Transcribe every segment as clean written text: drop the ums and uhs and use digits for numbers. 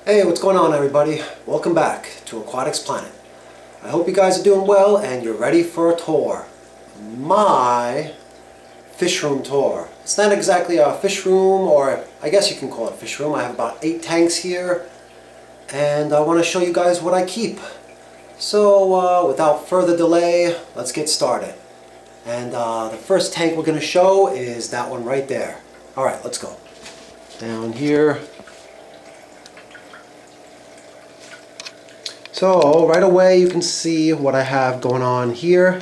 Hey, what's going on everybody? Welcome back to Aquatics Planet. I hope you guys are doing well and you're ready for a tour. My fish room tour. It's not exactly a fish room, or I guess you can call it a fish room. I have about 8 tanks here and I want to show you guys what I keep. So without further delay, let's get started. And the first tank we're going to show is that one right there. Alright, let's go. Down here. So right away you can see what I have going on here.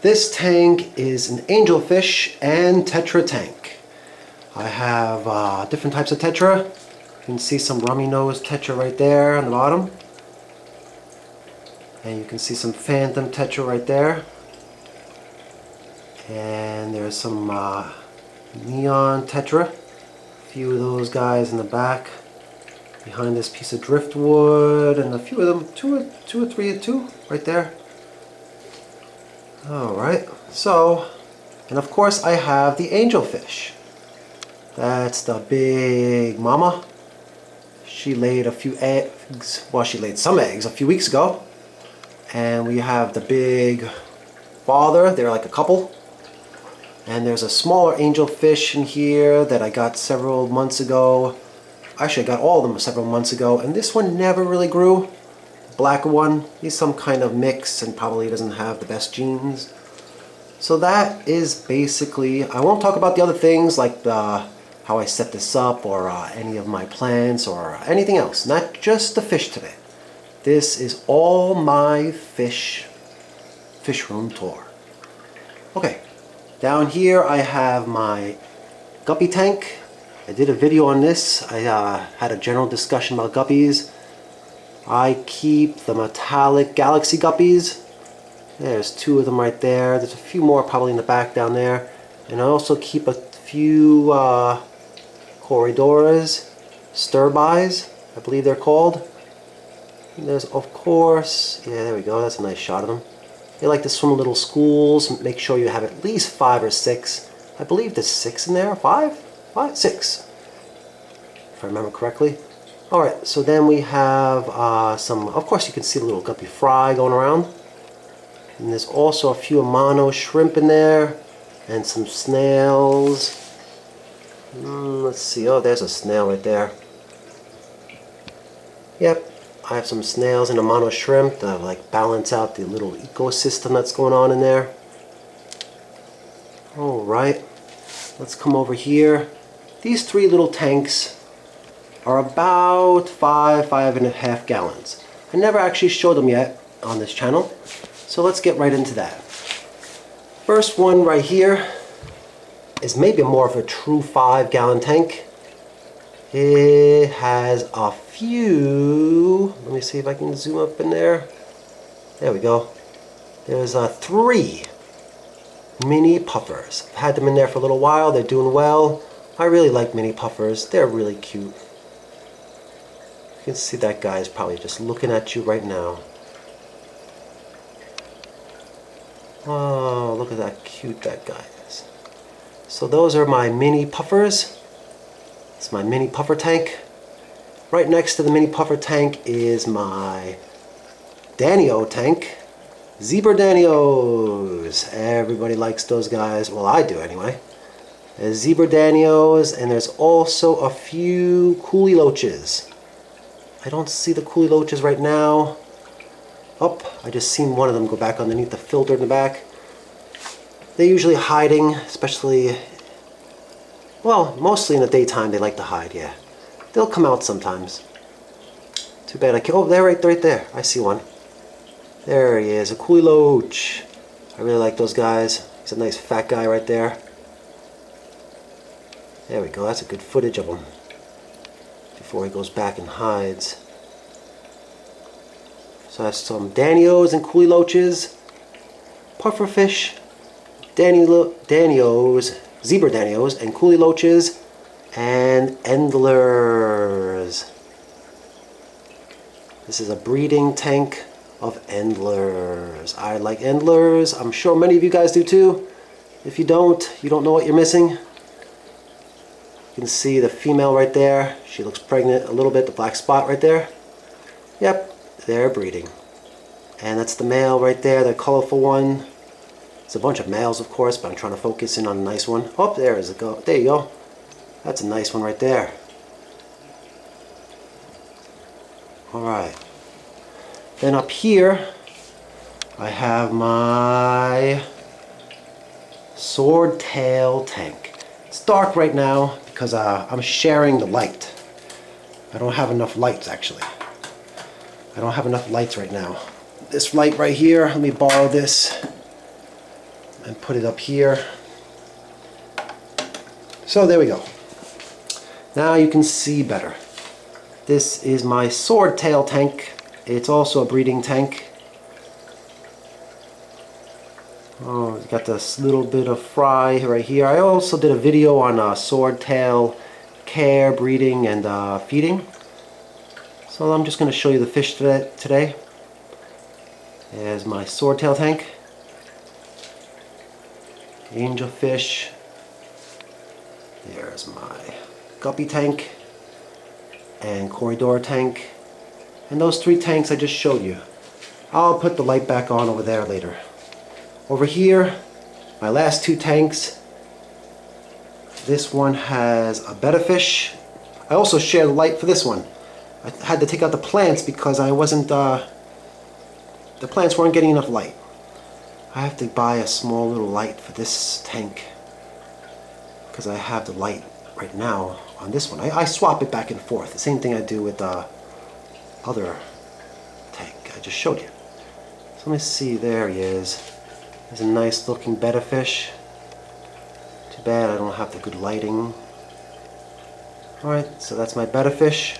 This tank is an Angelfish and Tetra tank. I have different types of Tetra. You can see some rummy nose Tetra right there on the bottom. And you can see some Phantom Tetra right there. And there's some Neon Tetra. A few of those guys in the back. Behind this piece of driftwood, and a few of them, two or three right there. Alright, so, and of course I have the Angelfish. That's the big mama. She laid a few eggs, well, she laid some eggs a few weeks ago. And we have the big father, they're like a couple. And there's a smaller Angelfish in here that I got several months ago. Actually, I got all of them several months ago, and this one never really grew. The black one, he's some kind of mix and probably doesn't have the best genes. So that is basically, I won't talk about the other things like how I set this up or any of my plants or anything else. Not just the fish today. This is all my fish room tour. Okay, down here I have my guppy tank. I did a video on this. I had a general discussion about guppies. I keep the metallic galaxy guppies. There's 2 of them right there. There's a few more probably in the back down there. And I also keep a few corridoras, stir-bys, I believe they're called. And there's of course, yeah, there we go. That's a nice shot of them. They like to swim in little schools. Make sure you have at least 5 or 6. I believe there's 6 in there. 5? 6, if I remember correctly. Alright, so then we have some, of course you can see the little guppy fry going around. And there's also a few Amano shrimp in there, and some snails. Let's see, oh there's a snail right there. Yep, I have some snails and Amano shrimp to like balance out the little ecosystem that's going on in there. Alright, let's come over here. These 3 little tanks are about 5.5 gallons. I never actually showed them yet on this channel, so let's get right into that. First one right here is maybe more of a true 5-gallon tank. It has a few, let me see if I can zoom up in there. There we go. There's 3 mini puffers. I've had them in there for a little while. They're doing well. I really like mini puffers. They're really cute. You can see that guy is probably just looking at you right now. Oh, look at that cute that guy is. So those are my mini puffers. It's my mini puffer tank. Right next to the mini puffer tank is my Danio tank. Zebra Danios. Everybody likes those guys. Well, I do anyway. There's Zebra Danios, and there's also a few Coolie Loaches. I don't see the Coolie Loaches right now. Oh, I just seen one of them go back underneath the filter in the back. They're usually hiding, especially, well, mostly in the daytime they like to hide, yeah. They'll come out sometimes. Too bad I can't, oh, they're right there. I see one. There he is, a Coolie Loach. I really like those guys. He's a nice fat guy right there. There we go, that's a good footage of him before he goes back and hides. So that's some Danios and Coolie Loaches, pufferfish, Danios, Zebra Danios, and Coolie Loaches, and Endlers. This is a breeding tank of Endlers. I like Endlers. I'm sure many of you guys do too. If you don't know what you're missing. You can see the female right there. She looks pregnant a little bit, the black spot right there. Yep, they're breeding. And that's the male right there, the colorful one. It's a bunch of males, of course, but I'm trying to focus in on a nice one. Oh, there is a go. There you go. That's a nice one right there. Alright. Then up here, I have my Swordtail tank. It's dark right now because I'm sharing the light. I don't have enough lights, actually. I don't have enough lights right now. This light right here, let me borrow this and put it up here. So there we go. Now you can see better. This is my Swordtail tank. It's also a breeding tank. Oh, it's got this little bit of fry right here. I also did a video on Swordtail care, breeding, and feeding. So I'm just going to show you the fish today. There's my Swordtail tank. Angelfish. There's my Guppy tank and corridor tank. And those 3 tanks I just showed you. I'll put the light back on over there later. Over here, my last 2 tanks. This one has a betta fish. I also share the light for this one. I had to take out the plants because I wasn't, the plants weren't getting enough light. I have to buy a small little light for this tank because I have the light right now on this one. I swap it back and forth. The same thing I do with the other tank I just showed you. So let me see, there he is. There's a nice looking betta fish. Too bad I don't have the good lighting. Alright, so that's my betta fish.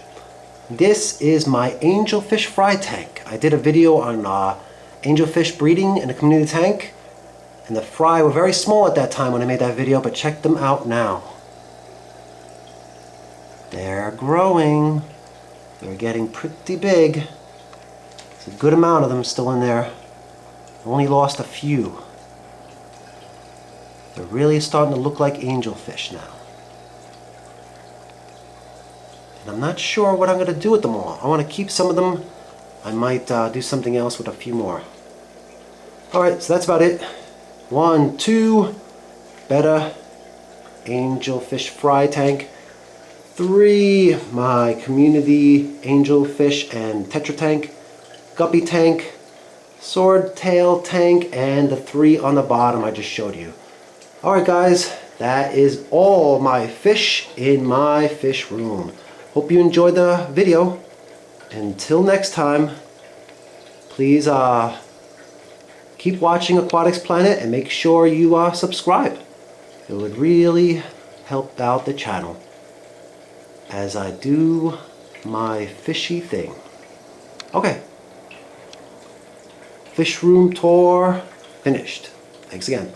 This is my angelfish fry tank. I did a video on angelfish breeding in a community tank. And the fry were very small at that time when I made that video, but check them out now. They're growing. They're getting pretty big. There's a good amount of them still in there. Only lost a few. They're really starting to look like angelfish now. And I'm not sure what I'm going to do with them all. I want to keep some of them. I might do something else with a few more. Alright, so that's about it. 1, 2, betta, angelfish fry tank. 3, my community angelfish and tetra tank. Guppy tank. Swordtail tank, and the 3 on the bottom I just showed you. Alright guys, that is all my fish in my fish room. Hope you enjoyed the video. Until next time, please keep watching Aquatics Planet and make sure you subscribe. It would really help out the channel as I do my fishy thing. Okay. Fish room tour finished. Thanks again.